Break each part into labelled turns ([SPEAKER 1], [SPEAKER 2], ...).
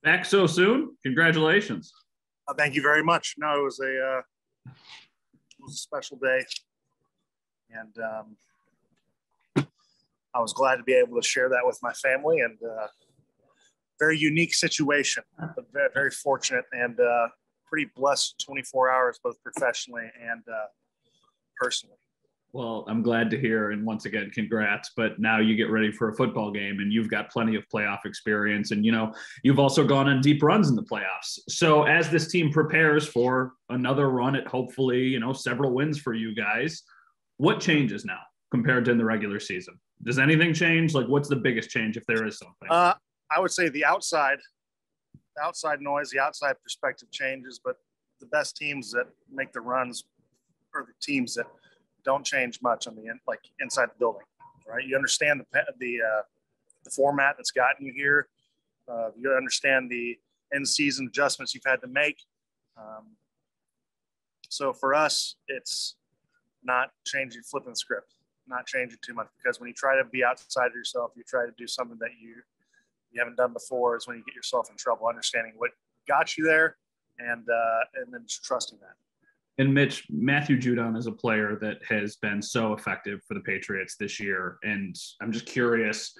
[SPEAKER 1] Back so soon? Congratulations.
[SPEAKER 2] Thank you very much. No, it was a special day, and I was glad to be able to share that with my family. And very unique situation, but very, very fortunate and pretty blessed 24 hours, both professionally and personally.
[SPEAKER 1] Well, I'm glad to hear. And once again, congrats. But now you get ready for a football game and you've got plenty of playoff experience. And, you've also gone on deep runs in the playoffs. So as this team prepares for another run at hopefully, several wins for you guys, what changes now compared to in the regular season? Does anything change? Like, what's the biggest change if there is something?
[SPEAKER 2] I would say the outside noise, the outside perspective changes, but the best teams that make the runs are the teams that don't change much on inside the building, right? You understand the format that's gotten you here. You understand the end season adjustments you've had to make. So for us, it's not changing, flipping the script, not changing too much, because when you try to be outside of yourself, you try to do something that you haven't done before, is when you get yourself in trouble. Understanding what got you there, and then just trusting that.
[SPEAKER 1] And Mitch, Matthew Judon is a player that has been so effective for the Patriots this year. And I'm just curious,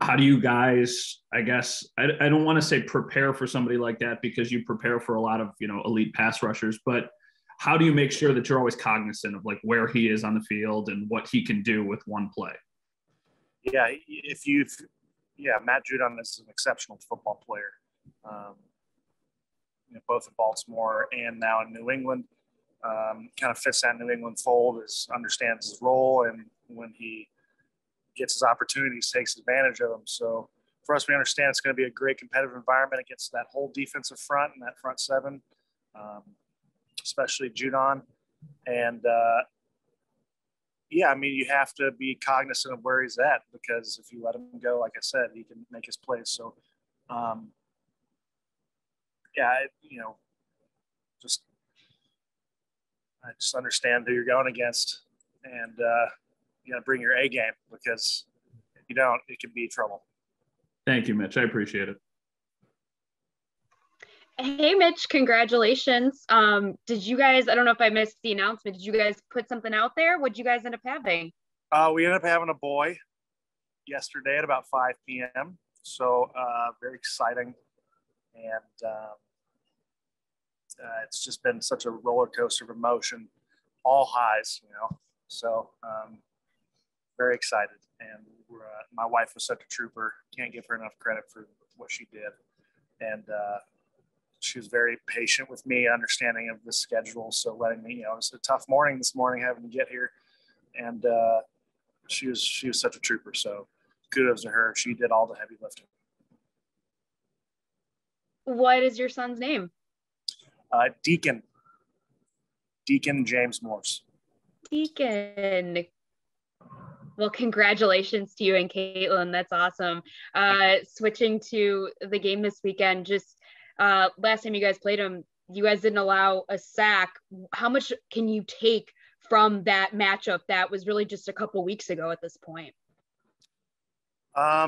[SPEAKER 1] how do you guys, I guess, I don't want to say prepare for somebody like that, because you prepare for a lot of, elite pass rushers, but how do you make sure that you're always cognizant of like where he is on the field and what he can do with one play?
[SPEAKER 2] Yeah. Matt Judon is an exceptional football player. Both in Baltimore and now in New England. Kind of fits that New England fold, understands his role, and when he gets his opportunities, takes advantage of them. So for us, we understand it's going to be a great competitive environment against that whole defensive front and that front seven, especially Judon. And you have to be cognizant of where he's at, because if you let him go, like I said, he can make his plays. So, just understand who you're going against, and bring your A game, because if you don't, it could be trouble.
[SPEAKER 1] Thank you, Mitch. I appreciate it.
[SPEAKER 3] Hey, Mitch, congratulations. Did you guys, I don't know if I missed the announcement, did you guys put something out there? What'd you guys end up having?
[SPEAKER 2] We ended up having a boy yesterday at about 5 p.m. So very exciting. And it's just been such a roller coaster of emotion, all highs, So very excited. And my wife was such a trooper. Can't give her enough credit for what she did. And she was very patient with me, understanding of the schedule. So letting me, it was a tough morning this morning having to get here. And she was such a trooper. So kudos to her. She did all the heavy lifting.
[SPEAKER 3] What is your son's name?
[SPEAKER 2] Deacon James Morse.
[SPEAKER 3] Deacon. Well, congratulations to you and Caitlin. That's awesome. Switching to the game this weekend, just last time you guys played them, you guys didn't allow a sack. How much can you take from that matchup that was really just a couple weeks ago at this point?
[SPEAKER 2] I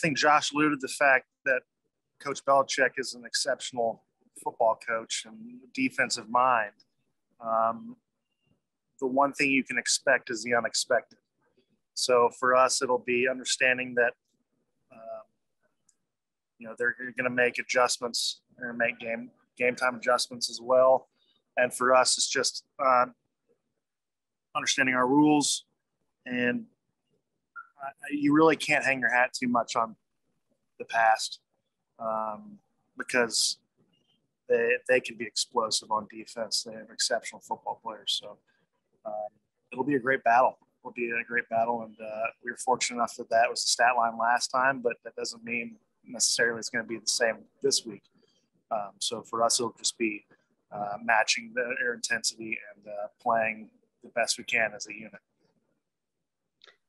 [SPEAKER 2] think Josh alluded to the fact that Coach Belichick is an exceptional football coach and defensive mind. The one thing you can expect is the unexpected. So for us, it'll be understanding that, they're going to make adjustments. They're going to make game time adjustments as well. And for us, it's just understanding our rules. And you really can't hang your hat too much on the past, because they can be explosive on defense. They have exceptional football players. So it'll be a great battle. And we were fortunate enough that was the stat line last time, but that doesn't mean necessarily it's going to be the same this week. So for us, it'll just be matching their intensity and playing the best we can as a unit.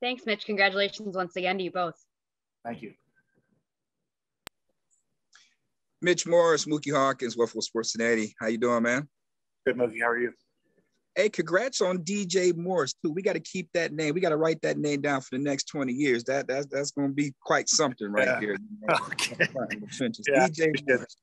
[SPEAKER 3] Thanks, Mitch. Congratulations once again to you both.
[SPEAKER 2] Thank you.
[SPEAKER 4] Mitch Morse, Mookie Hawkins, Waffle Sports Cincinnati. How you doing, man?
[SPEAKER 2] Good, Mookie. How are you?
[SPEAKER 4] Hey, congrats on DJ Morse too. We got to keep that name. We got to write that name down for the next 20 years. That's going to be quite something right here. You know,
[SPEAKER 2] Okay.
[SPEAKER 4] Yeah. DJ Morse.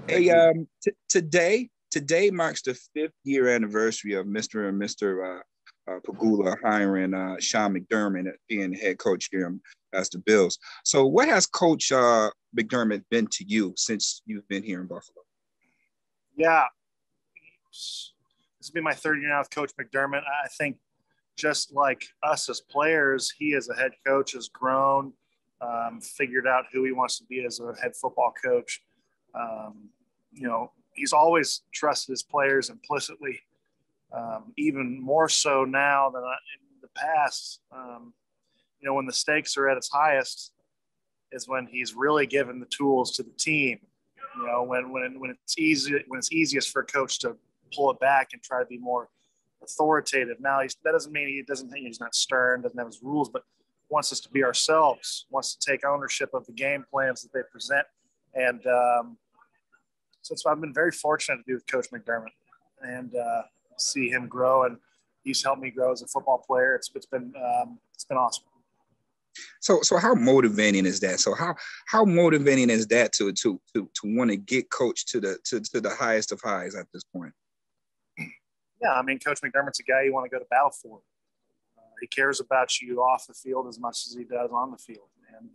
[SPEAKER 4] Hey, today marks the 5th year anniversary of Mr. and Mr. Pagula hiring Sean McDermott being head coach here as the Bills. So, what has Coach McDermott been to you since you've been here in Buffalo?
[SPEAKER 2] Yeah. This will be my 3rd year now with Coach McDermott. I think just like us as players, he as a head coach has grown, figured out who he wants to be as a head football coach. You know, he's always trusted his players implicitly, even more so now than in the past. You know, when the stakes are at its highest is when he's really given the tools to the team. You know, when it's easiest for a coach to pull it back and try to be more authoritative. Now, that doesn't mean he doesn't think he's not stern, doesn't have his rules, but wants us to be ourselves, wants to take ownership of the game plans that they present. And so I've been very fortunate to be with Coach McDermott and see him grow. And he's helped me grow as a football player. It's been awesome.
[SPEAKER 4] So how motivating is that? So how motivating is that to want to get Coach to the highest of highs at this point?
[SPEAKER 2] Yeah, I mean, Coach McDermott's a guy you want to go to battle for. He cares about you off the field as much as he does on the field. And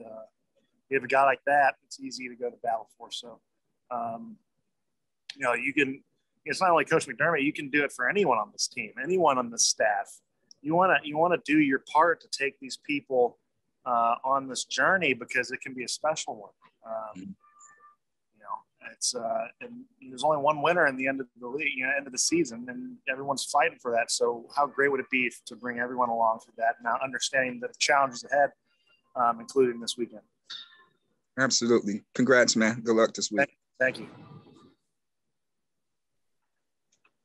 [SPEAKER 2] you have a guy like that, it's easy to go to battle for. So, you know, it's not only Coach McDermott, you can do it for anyone on this team, anyone on this staff. You want to do your part to take these people on this journey because it can be a special one. It's and there's only one winner in the end of the league, end of the season, and everyone's fighting for that. So how great would it be to bring everyone along for that? Now, understanding the challenges ahead, including this weekend.
[SPEAKER 4] Absolutely. Congrats, man. Good luck this week.
[SPEAKER 2] Thank you.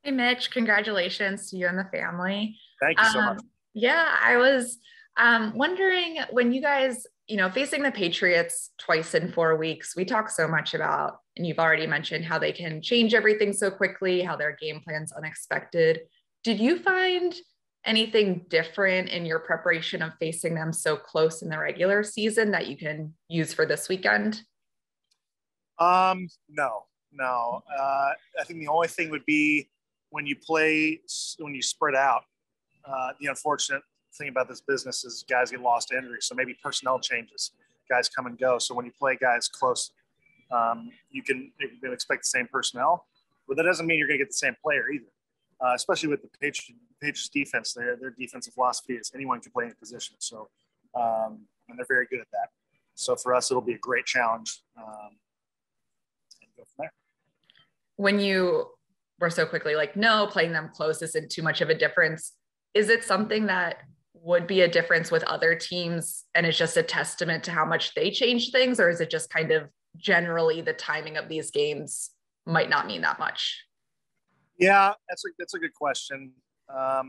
[SPEAKER 5] Hey, Mitch. Congratulations to you and the family.
[SPEAKER 2] Thank you so much.
[SPEAKER 5] Yeah, I was wondering when you guys, facing the Patriots twice in 4 weeks, we talk so much about, and you've already mentioned how they can change everything so quickly, how their game plan's unexpected. Did you find anything different in your preparation of facing them so close in the regular season that you can use for this weekend?
[SPEAKER 2] No. I think the only thing would be when you spread out. The unfortunate thing about this business is guys get lost to injury. So maybe personnel changes, guys come and go. So when you play guys close, you can expect the same personnel, but that doesn't mean you're going to get the same player either. Especially with the Patriots defense, their defensive philosophy is anyone can play any position. So, and they're very good at that. So for us, it'll be a great challenge. And go from there.
[SPEAKER 5] When you were so quickly like, no, playing them close isn't too much of a difference. Is it something that would be a difference with other teams and it's just a testament to how much they change things? Or is it just kind of generally the timing of these games might not mean that much?
[SPEAKER 2] Yeah, that's a good question. I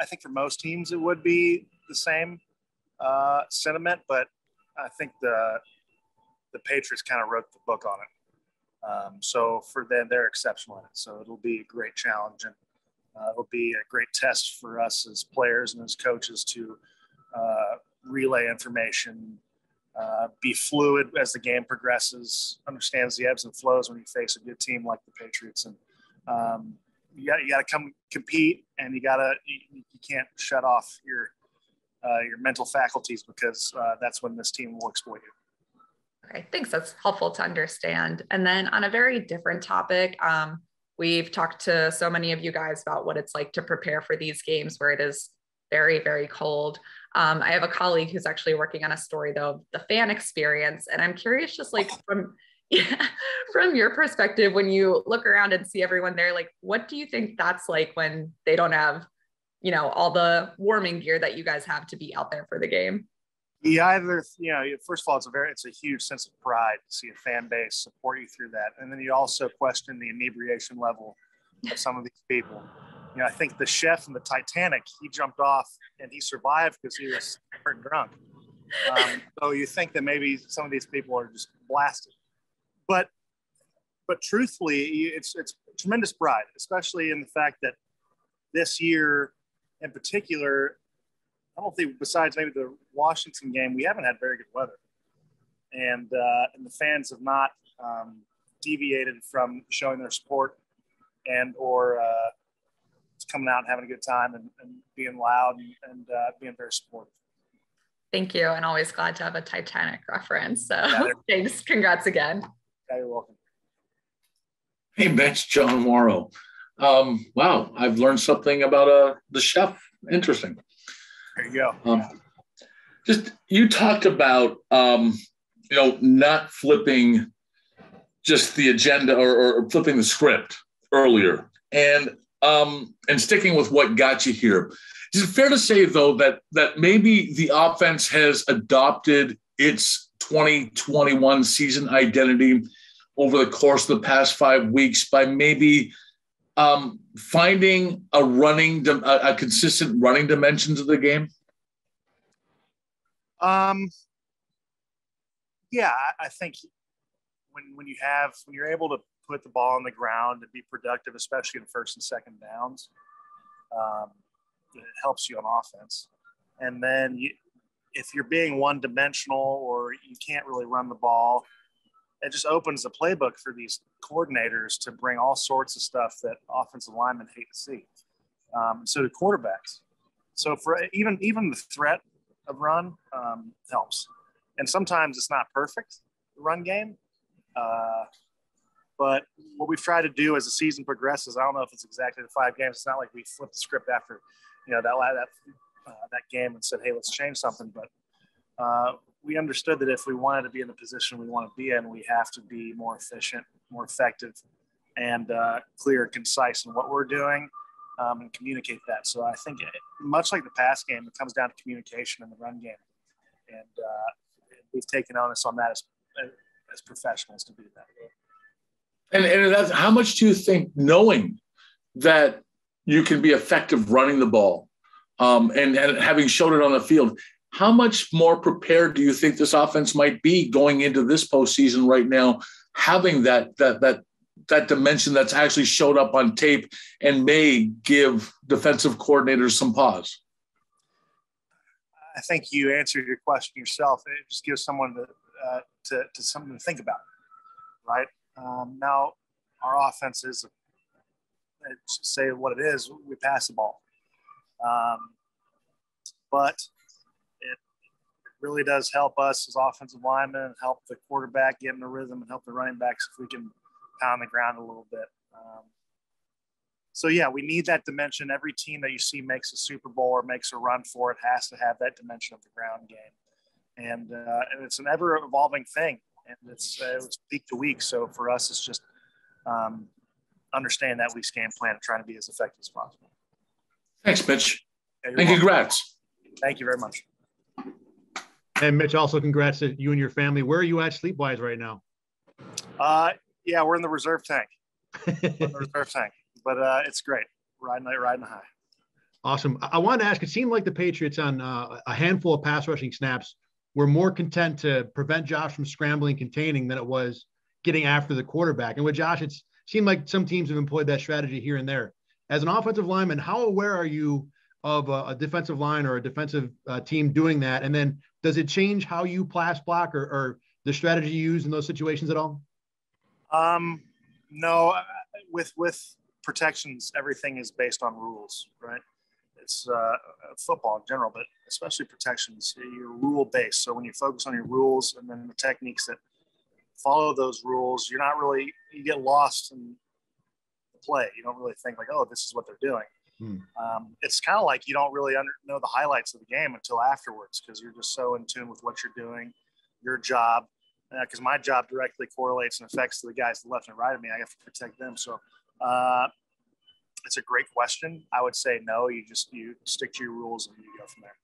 [SPEAKER 2] think for most teams it would be the same sentiment, but I think the Patriots kind of wrote the book on it. So for them, they're exceptional at it. So it'll be a great challenge, and it'll be a great test for us as players and as coaches to relay information, be fluid as the game progresses, understands the ebbs and flows when you face a good team like the Patriots. And you got to come compete, and you can't shut off your mental faculties, because that's when this team will exploit you.
[SPEAKER 5] Okay, thanks. That's helpful to understand. And then on a very different topic, we've talked to so many of you guys about what it's like to prepare for these games where it is very, very cold. I have a colleague who's actually working on a story, though, the fan experience. And I'm curious, just like from your perspective, when you look around and see everyone there, like, what do you think that's like when they don't have, all the warming gear that you guys have to be out there for the game?
[SPEAKER 2] Yeah, first of all, it's a huge sense of pride to see a fan base support you through that. And then you also question the inebriation level of some of these people. I think the chef in the Titanic, he jumped off and he survived because he was drunk. So you think that maybe some of these people are just blasted. But but truthfully, it's tremendous pride, especially in the fact that this year in particular, I don't think besides maybe the Washington game, we haven't had very good weather, and the fans have not deviated from showing their support or coming out and having a good time and being loud and being very supportive.
[SPEAKER 5] Thank you, and always glad to have a Titanic reference. So
[SPEAKER 2] thanks.
[SPEAKER 5] Congrats again.
[SPEAKER 2] Yeah, you're welcome.
[SPEAKER 6] Hey, Mitch, John Morrow. Wow, I've learned something about the chef. Interesting.
[SPEAKER 2] There you go.
[SPEAKER 6] Just you talked about not flipping just the agenda or flipping the script earlier, and sticking with what got you here. Is it fair to say though that maybe the offense has adopted its 2021 season identity over the course of the past 5 weeks by maybe finding a consistent running dimension to the game?
[SPEAKER 2] Yeah, I think when you're able to put the ball on the ground and be productive, especially in first and second downs, it helps you on offense. And then if you're being one-dimensional or you can't really run the ball, it just opens the playbook for these coordinators to bring all sorts of stuff that offensive linemen hate to see. So do quarterbacks. So for even the threat of run helps. And sometimes it's not perfect, the run game. But what we've tried to do as the season progresses, I don't know if it's exactly the 5 games. It's not like we flipped the script after, that game and said, hey, let's change something. But we understood that if we wanted to be in the position we want to be in, we have to be more efficient, more effective, and clear and concise in what we're doing and communicate that. So I think much like the pass game, it comes down to communication in the run game. And we've taken onus on that as professionals to do that.
[SPEAKER 6] And that's, how much do you think, knowing that you can be effective running the ball and having shown it on the field, how much more prepared do you think this offense might be going into this postseason right now, having that dimension that's actually showed up on tape and may give defensive coordinators some pause?
[SPEAKER 2] I think you answered your question yourself. It just gives someone to something to think about, right? Now, our offense is, say what it is, we pass the ball. But it really does help us as offensive linemen and help the quarterback get in the rhythm and help the running backs if we can pound the ground a little bit. So, yeah, we need that dimension. Every team that you see makes a Super Bowl or makes a run for it has to have that dimension of the ground game. And it's an ever-evolving thing. And it's week to week. So for us, it's just understand that week's game plan and trying to be as effective as possible.
[SPEAKER 6] Thanks, Mitch.
[SPEAKER 2] Yeah,
[SPEAKER 6] and congrats.
[SPEAKER 2] Thank you very much.
[SPEAKER 7] And Mitch, also congrats to you and your family. Where are you at sleep-wise right now?
[SPEAKER 2] Yeah, we're in the reserve tank. But it's great. Riding the high.
[SPEAKER 7] Awesome. I wanted to ask, it seemed like the Patriots on a handful of pass rushing snaps were more content to prevent Josh from scrambling, containing than it was getting after the quarterback. And with Josh, it seemed like some teams have employed that strategy here and there. As an offensive lineman, how aware are you of a defensive line or a defensive team doing that? And then does it change how you pass block or the strategy you use in those situations at all?
[SPEAKER 2] No, with protections, everything is based on rules, right? It's football in general, but especially protections, you're rule-based. So when you focus on your rules and then the techniques that follow those rules, you get lost in the play. You don't really think like, oh, this is what they're doing. It's kind of like you don't really know the highlights of the game until afterwards because you're just so in tune with what you're doing, your job. Because my job directly correlates and affects the guys to the left and right of me. I have to protect them. So it's a great question. I would say no. You stick to your rules and you go from there.